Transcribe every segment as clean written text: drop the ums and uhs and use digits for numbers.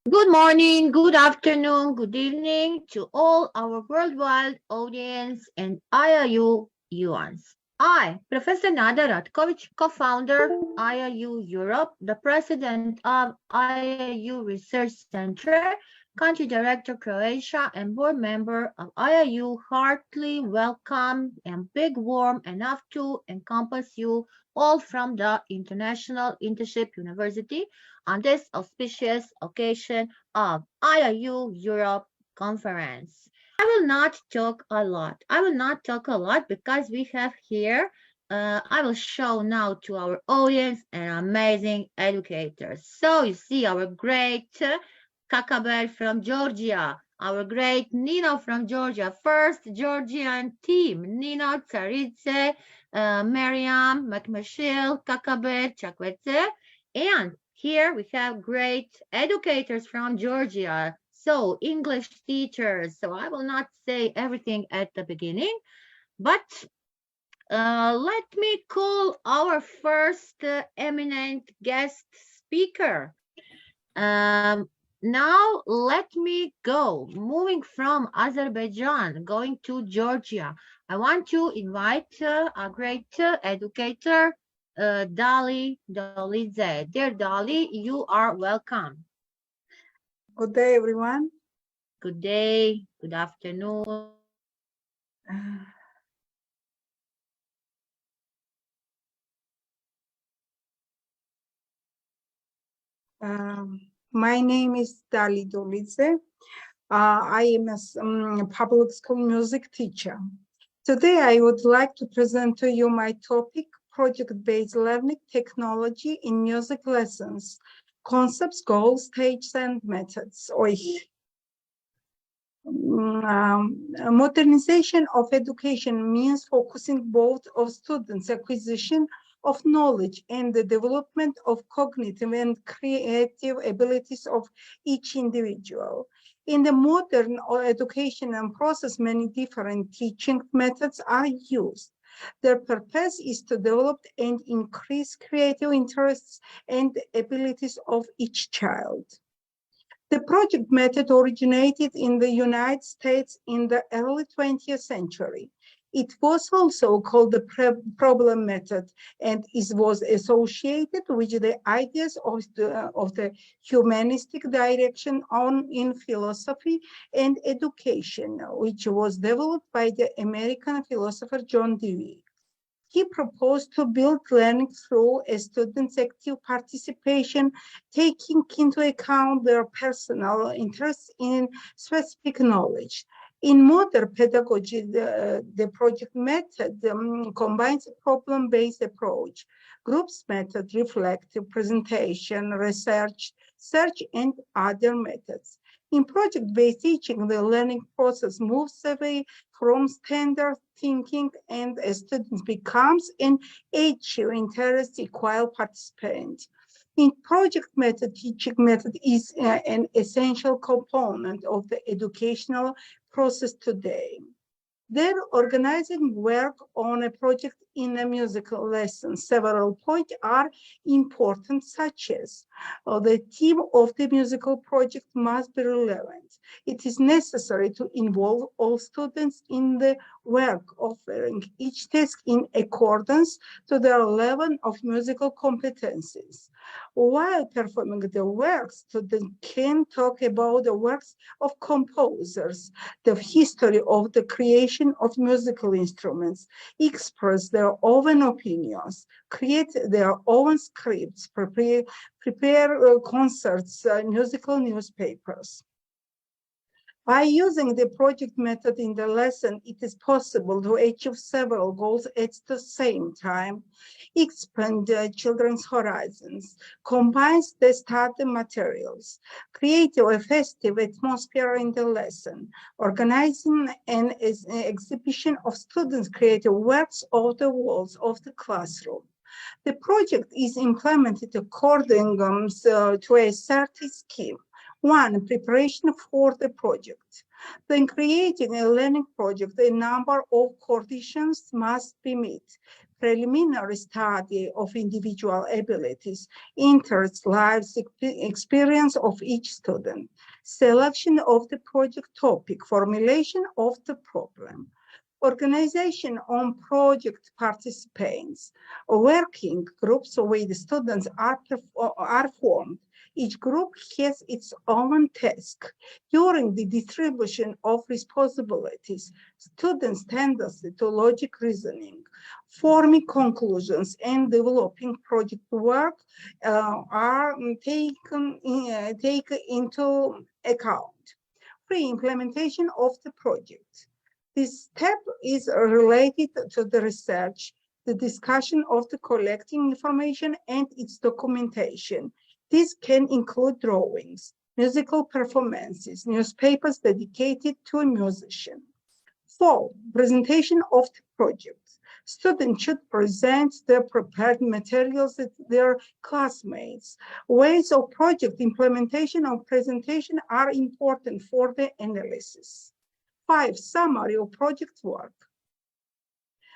Good morning, good afternoon, good evening to all our worldwide audience and IIU UANs. I, Professor Nada Ratkovic, co-founder IIU Europe, the president of IIU Research Center, country director Croatia, and board member of IIU, heartily welcome and big warm enough to encompass you all from the International Internship University on this auspicious occasion of IIU Europe conference. I will not talk a lot. I will not talk a lot because we have here, I will show now to our audience an amazing educators. So you see our great Kakabel from Georgia, our great Nino from Georgia, first Georgian team, Nino, Tsaritse, Miriam, McMichael, Kakabel, Chakwete, and here we have great educators from Georgia, so English teachers. So I will not say everything at the beginning, but let me call our first eminent guest speaker. Now let me go. Moving from Azerbaijan, going to Georgia. I want to invite a great educator, Dali Dolidze. Dear Dali, you are welcome. Good day, everyone. Good day, good afternoon. My name is Dali Dolidze. I am a public school music teacher. Today, I would like to present to you my topic, project-based learning technology in music lessons, concepts, goals, stages, and methods. Modernization of education means focusing both of students' acquisition of knowledge and the development of cognitive and creative abilities of each individual. In the modern education process, many different teaching methods are used. Their purpose is to develop and increase creative interests and abilities of each child. The project method originated in the United States in the early 20th century. It was also called the problem method, and it was associated with the ideas of the humanistic direction in philosophy and education, which was developed by the American philosopher John Dewey. He proposed to build learning through a student's active participation, taking into account their personal interests in specific knowledge. In modern pedagogy, the project method combines a problem-based approach, groups method, reflective presentation, research, search, and other methods. In project-based teaching, the learning process moves away from standard thinking and a student becomes an active, interest, equal participant. In project method, teaching method is an essential component of the educational process today. Then organizing work on a project in a musical lesson. Several points are important, such as the theme of the musical project must be relevant. It is necessary to involve all students in the work, offering each task in accordance to their level of musical competencies. While performing the works, students can talk about the works of composers, the history of the creation of musical instruments, express their own opinions, create their own scripts, prepare concerts, musical newspapers. By using the project method in the lesson, it is possible to achieve several goals at the same time, expand children's horizons, combines the study materials, create a festive atmosphere in the lesson, organizing an exhibition of students' creative works on the walls of the classroom. The project is implemented according to a certain scheme. One, preparation for the project. When creating a learning project, a number of conditions must be met. preliminary study of individual abilities, interests, lives, experience of each student, selection of the project topic, formulation of the problem, organization on project participants, working groups with students are formed. Each group has its own task. During the distribution of responsibilities, students' tendency to logic reasoning, forming conclusions, and developing project work are taken into account. Pre-implementation of the project. This step is related to the research, the discussion of the collecting information and its documentation. This can include drawings, musical performances, newspapers dedicated to a musician. 4. Presentation of the project. Students should present their prepared materials to their classmates. Ways of project implementation and presentation are important for the analysis. 5. Summary of project work.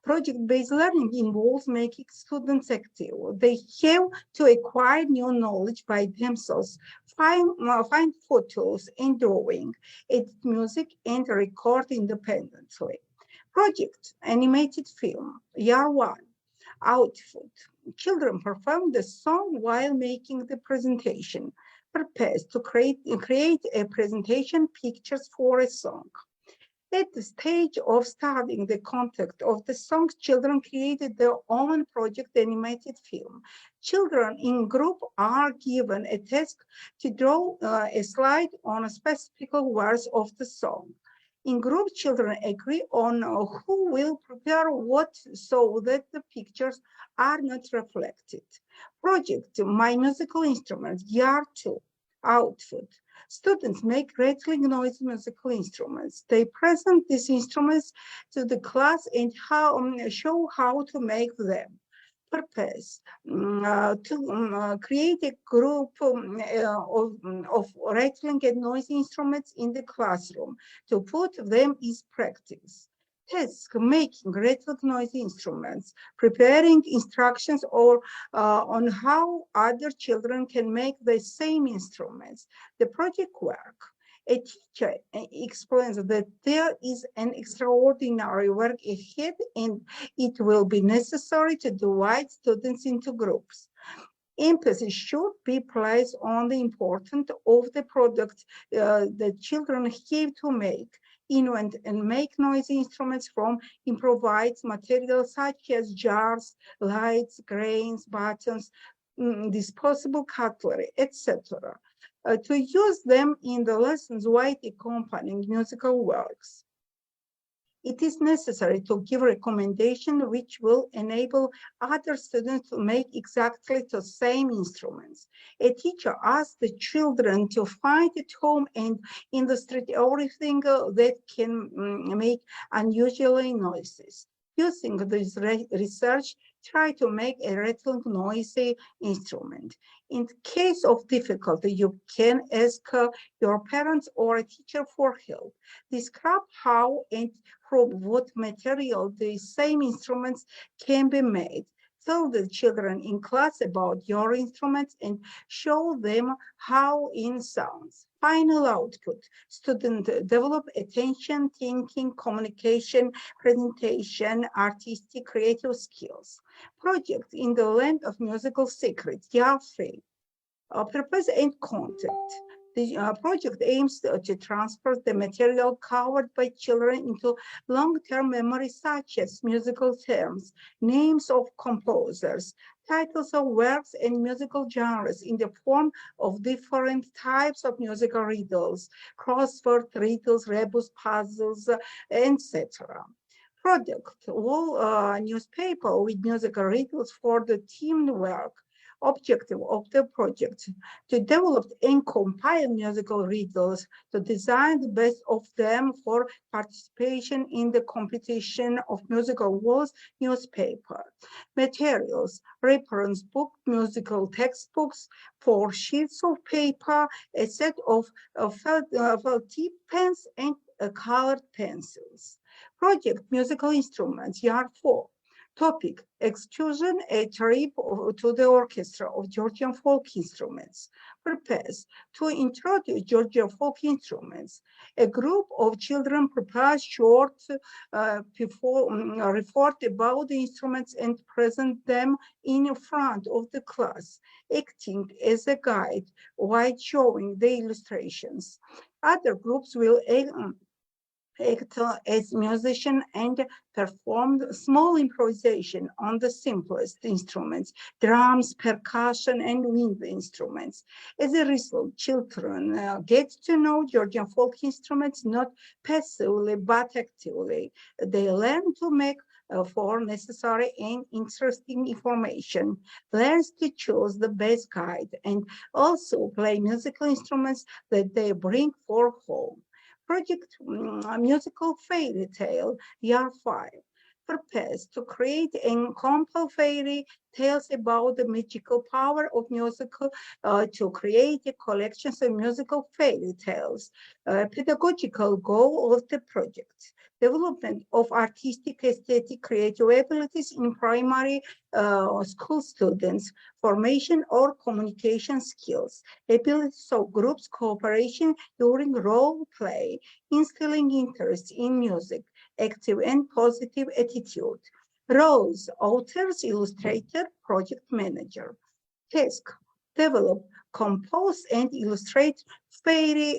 Project-based learning involves making students active. They have to acquire new knowledge by themselves, find photos and drawing, edit music, and record independently. Project, animated film, year 1, output. Children perform the song while making the presentation. Purpose to create a presentation pictures for a song. At the stage of studying the content of the songs, children created their own project animated film. Children in group are given a task to draw a slide on a specific words of the song. In group, children agree on who will prepare what so that the pictures are not reflected. Project My Musical Instruments, Year 2, output. Students make rattling noise musical instruments. They present these instruments to the class and show how to make them. Purpose to create a group of rattling and noisy instruments in the classroom to put them in practice. Task making rattling noisy instruments, preparing instructions or on how other children can make the same instruments. The project work. A teacher explains that there is an extraordinary work ahead and it will be necessary to divide students into groups. Emphasis should be placed on the importance of the product that children have to make, invent and make noisy instruments from improvised materials such as jars, lights, grains, buttons, disposable cutlery, etc. To use them in the lessons while accompanying musical works. It is necessary to give recommendations which will enable other students to make exactly the same instruments. A teacher asks the children to find at home and in the street everything that can make unusual noises. Using this research, try to make a rattling noisy instrument. In case of difficulty, you can ask your parents or a teacher for help. Describe how and from what material the same instruments can be made. Tell the children in class about your instruments and show them how it sounds. Final output. Students develop attention, thinking, communication, presentation, artistic, creative skills. Project in the land of musical secrets, year 3. Purpose and content. The project aims to transfer the material covered by children into long-term memory, such as musical terms, names of composers, titles of works, and musical genres in the form of different types of musical riddles, crossword riddles, rebus puzzles, etc. Product, newspaper with musical riddles for the team work. Objective of the project, to develop and compile musical riddles, to design the best of them for participation in the competition of musical walls newspaper. Materials, reference book, musical textbooks, 4 sheets of paper, a set of felt tip pens and colored pencils. Project musical instruments, year 4. Topic: excursion, a trip to the orchestra of Georgian folk instruments. Purpose: to introduce Georgian folk instruments. A group of children prepare short report about the instruments and present them in front of the class, acting as a guide while showing the illustrations. Other groups will act as musician and performed small improvisation on the simplest instruments, drums, percussion, and wind instruments. As a result, children get to know Georgian folk instruments not passively but actively. They learn to make for necessary and interesting information, learns to choose the best guide, and also play musical instruments that they bring for home. Project Musical Fairy Tale, Year 5. Purpose: to create and compile fairy tales about the magical power of musical, to create a collection of musical fairy tales. Pedagogical goal of the project: development of artistic, aesthetic, creative abilities in primary school students, formation or communication skills, abilities of groups cooperation during role play, instilling interest in music, active and positive attitude. Roles: authors, illustrator, project manager. Task: develop, compose, and illustrate fairy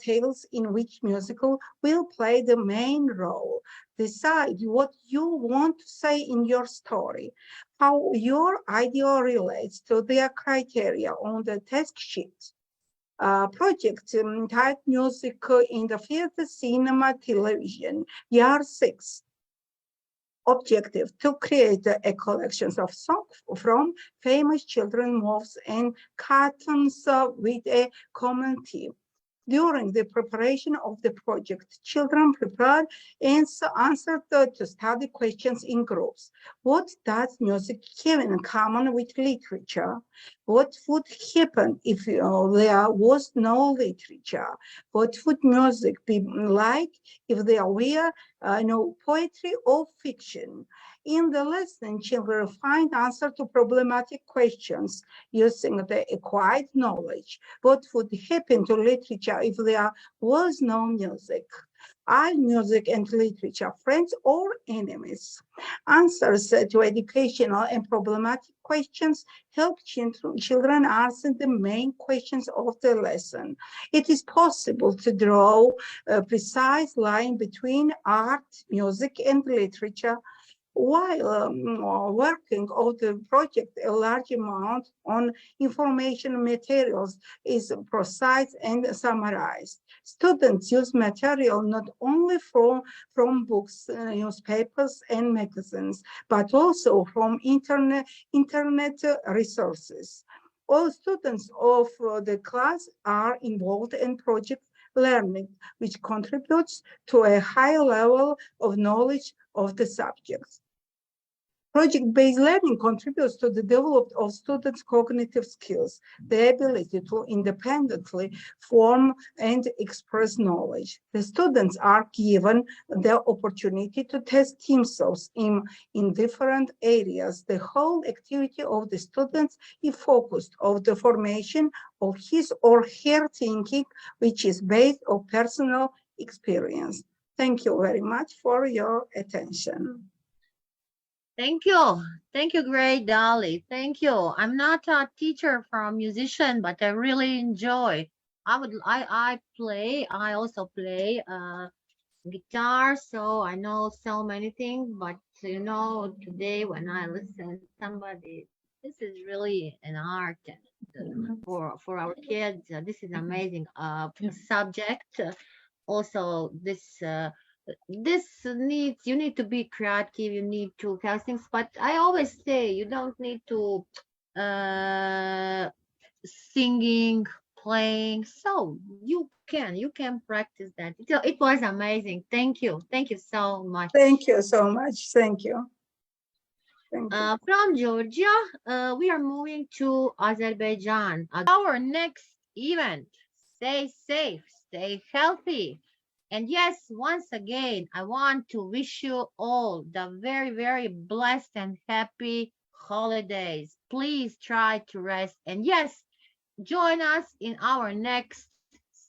tales in which musical will play the main role. Decide what you want to say in your story, how your idea relates to their criteria on the task sheet. Project type music in the theater, cinema, television, year 6. Objective: to create a collection of songs from famous children movies and cartoons with a common theme. During the preparation of the project, children prepared and answered to study questions in groups. What does music have in common with literature? What would happen if there was no literature? What would music be like if there were no poetry or fiction? In the lesson, children find answers to problematic questions using the acquired knowledge. What would happen to literature if there was no music? Are music and literature friends or enemies? Answers to educational and problematic questions help children answer the main questions of the lesson. It is possible to draw a precise line between art, music, and literature. While working on the project, a large amount on information materials is processed and summarized. Students use material not only from books, newspapers, and magazines, but also from internet resources. All students of the class are involved in project learning, which contributes to a high level of knowledge of the subjects. Project-based learning contributes to the development of students' cognitive skills, the ability to independently form and express knowledge. The students are given the opportunity to test themselves in different areas. The whole activity of the students is focused on the formation of his or her thinking, which is based on personal experience. Thank you very much for your attention. Thank you. Thank you, great Dali. Thank you. I'm not a teacher from musician, but I really enjoy. I also play guitar, so I know so many things, but today when I listen somebody, this is really an art for our kids. This is amazing subject. Also, this needs you need to be creative, you need to have things, but I always say you don't need to uh singing, playing, so you can practice that. It was amazing. Thank you so much. Thank you so much. Thank you. Thank you. From Georgia, we are moving to Azerbaijan. Our next event. Stay safe, stay healthy. And yes, once again, I want to wish you all the very, very blessed and happy holidays. Please try to rest. And yes, join us in our next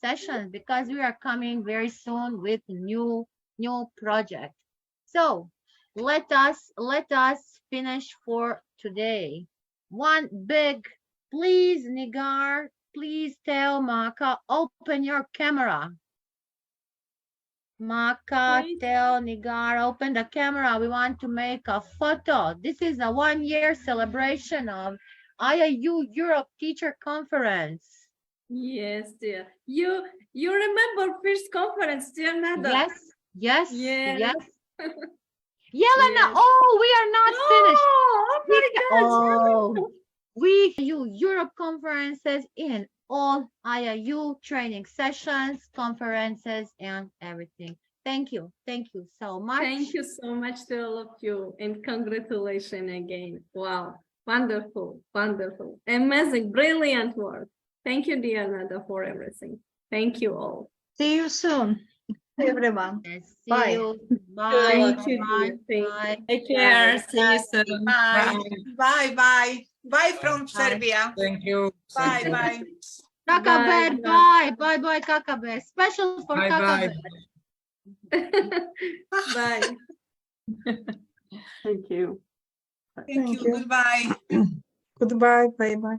session because we are coming very soon with new project. So let us finish for today. One big, please, Nigar, please tell Maka, open your camera. Maka, Please. tell Nigar, open the camera. We want to make a photo. This is a 1-year celebration of IIU Europe Teacher Conference. Yes, dear. You remember first conference, dear Nada? Yes. Yes. Yelena, Yes. oh, we are not finished. Oh my God. Oh, we IIU Europe conferences in all IIU training sessions, conferences, and everything. Thank you so much. Thank you so much to all of you, and congratulations again. Wow, wonderful, wonderful, amazing, brilliant work. Thank you, dear Nada, for everything. Thank you all. See you soon, everyone. Yes, see Bye. you. Bye. Thank you, Bye. dear. Thank Bye. you. Take care. See you soon. Bye. Bye. Bye. Bye from Bye. Serbia. Thank you. Bye. Bye. Kakabed, Bye. bye, Kakabed. Special for Bye bye. Kakabed. Bye. Thank you. Thank you. Goodbye. Goodbye. Bye bye.